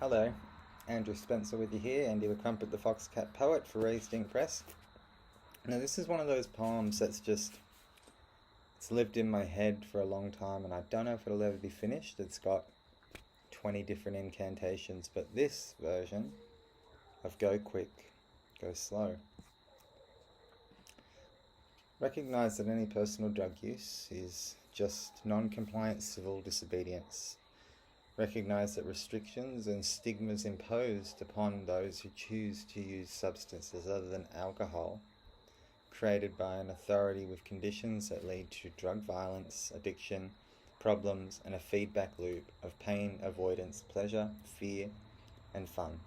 Hello, Andrew Spencer with you here, Andy the Crumpet, the Foxcat Poet for Raised Ink Press. Now this is one of those poems it's lived in my head for a long time and I don't know if it'll ever be finished. It's got 20 different incantations, but this version of Go Quick, Go Slow. Recognize that any personal drug use is just non-compliant civil disobedience. Recognize that restrictions and stigmas imposed upon those who choose to use substances other than alcohol, created by an authority with conditions that lead to drug violence, addiction, problems, and a feedback loop of pain, avoidance, pleasure, fear, and fun.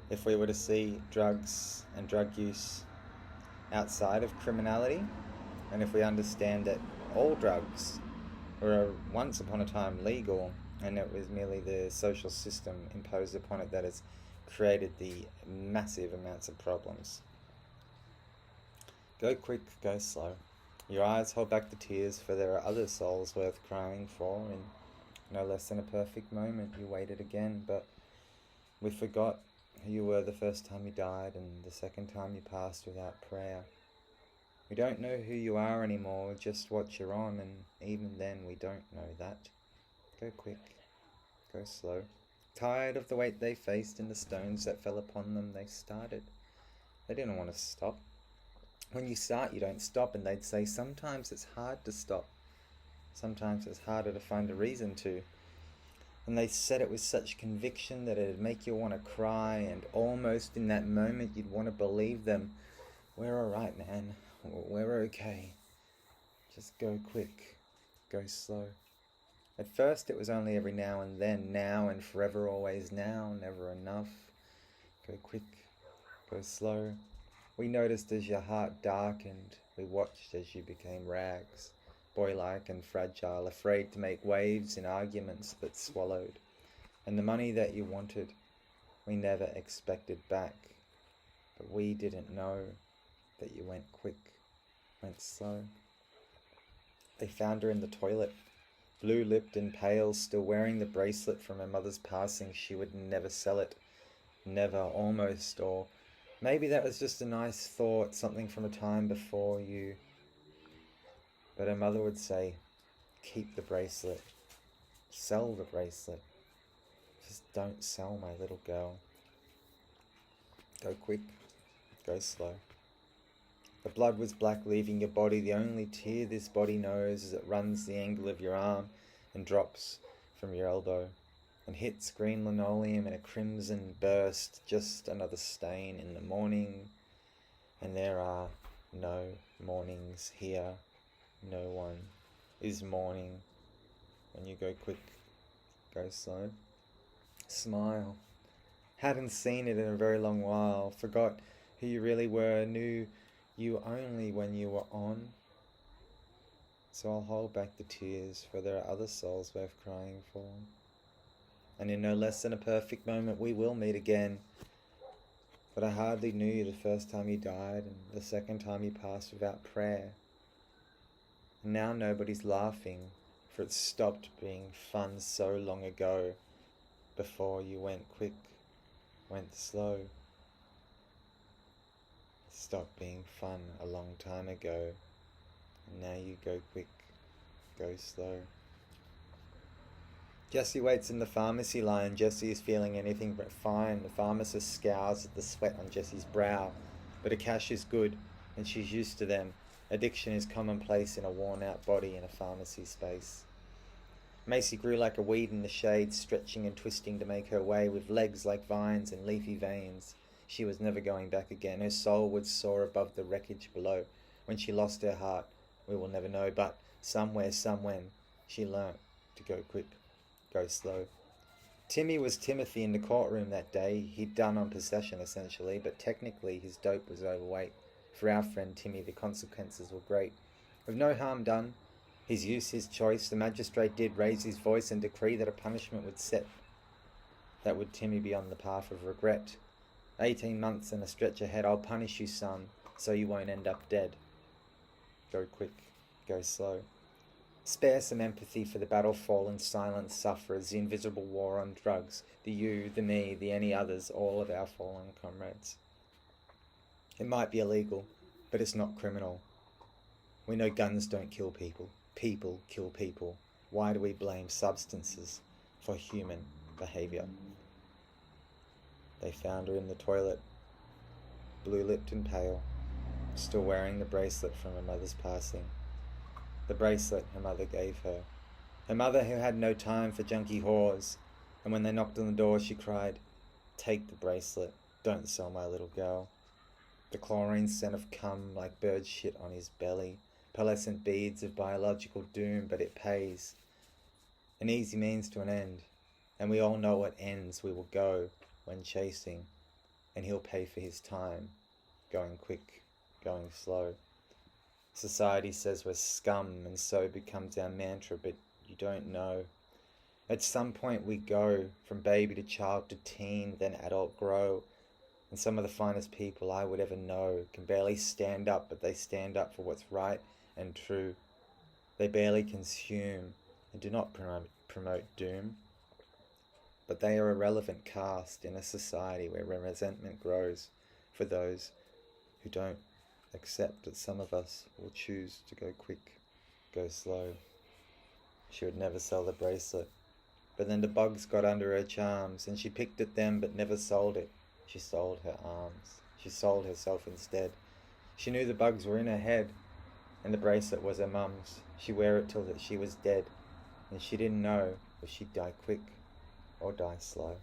If we were to see drugs and drug use outside of criminality, and if we understand that all drugs were once upon a time legal, and it was merely the social system imposed upon it that has created the massive amounts of problems. Go quick, go slow. Your eyes hold back the tears, for there are other souls worth crying for. In no less than a perfect moment you waited again, but we forgot who you were the first time you died and the second time you passed without prayer. We don't know who you are anymore, just what you're on, and even then we don't know that. Go quick, go slow. Tired of the weight they faced and the stones that fell upon them, they started. They didn't want to stop. When you start, you don't stop, and they'd say sometimes it's hard to stop. Sometimes it's harder to find a reason to. And they said it with such conviction that it'd make you want to cry, and almost in that moment you'd want to believe them. We're alright, man. We're okay. Just go quick, go slow. At first it was only every now and then, now and forever, always now, never enough. Go quick, go slow. We noticed as your heart darkened, we watched as you became rags, boy-like and fragile, afraid to make waves in arguments that swallowed. And the money that you wanted, we never expected back. But we didn't know that you went quick, went slow. They found her in the toilet, blue-lipped and pale, still wearing the bracelet from her mother's passing. She would never sell it, never, almost, or maybe that was just a nice thought, something from a time before you. But her mother would say, keep the bracelet, sell the bracelet, just don't sell my little girl. Go quick, go slow. The blood was black, leaving your body. The only tear this body knows as it runs the angle of your arm and drops from your elbow and hits green linoleum in a crimson burst. Just another stain in the morning. And there are no mornings here. No one is mourning. When you go quick, go slow. Smile. Hadn't seen it in a very long while. Forgot who you really were. Knew you only when you were on. So I'll hold back the tears, for there are other souls worth crying for. And in no less than a perfect moment we will meet again. But I hardly knew you the first time you died, and the second time you passed without prayer. And now nobody's laughing, for it stopped being fun so long ago, before you went quick, went slow. Stopped being fun a long time ago, and now you go quick, go slow. Jessie waits in the pharmacy line. Jessie is feeling anything but fine. The pharmacist scowls at the sweat on Jessie's brow, but her cash is good, and she's used to them. Addiction is commonplace in a worn-out body in a pharmacy space. Macy grew like a weed in the shade, stretching and twisting to make her way, with legs like vines and leafy veins. She was never going back again. Her soul would soar above the wreckage below. When she lost her heart, we will never know, but somewhere, somewhen, she learnt to go quick, go slow. Timmy was Timothy in the courtroom that day. He'd done on possession, essentially, but technically his dope was overweight. For our friend Timmy, the consequences were great. With no harm done, his use, his choice, the magistrate did raise his voice and decree that a punishment would set that would Timmy be on the path of regret. 18 months and a stretch ahead. I'll punish you, son, so you won't end up dead. Go quick, go slow. Spare some empathy for the battle-fallen silent sufferers, the invisible war on drugs, the you, the me, the any others, all of our fallen comrades. It might be illegal, but it's not criminal. We know guns don't kill people. People kill people. Why do we blame substances for human behaviour? They found her in the toilet, blue-lipped and pale, still wearing the bracelet from her mother's passing. The bracelet her mother gave her. Her mother who had no time for junkie whores. And when they knocked on the door, she cried, "Take the bracelet. Don't sell my little girl." The chlorine scent of cum like bird shit on his belly. Pearlescent beads of biological doom, but it pays. An easy means to an end. And we all know what ends we will go when chasing. And he'll pay for his time. Going quick, going slow. Society says we're scum, and so becomes our mantra, but you don't know. At some point we go from baby to child to teen, then adult grow. And some of the finest people I would ever know can barely stand up, but they stand up for what's right and true. They barely consume and do not promote doom. But they are a relevant cast in a society where resentment grows for those who don't accept that some of us will choose to go quick, go slow. She would never sell the bracelet, but then the bugs got under her charms, and she picked at them but never sold it. She sold her arms. She sold herself instead. She knew the bugs were in her head, and the bracelet was her mum's. She'd wear it till that she was dead, and she didn't know if she'd die quick or die slow.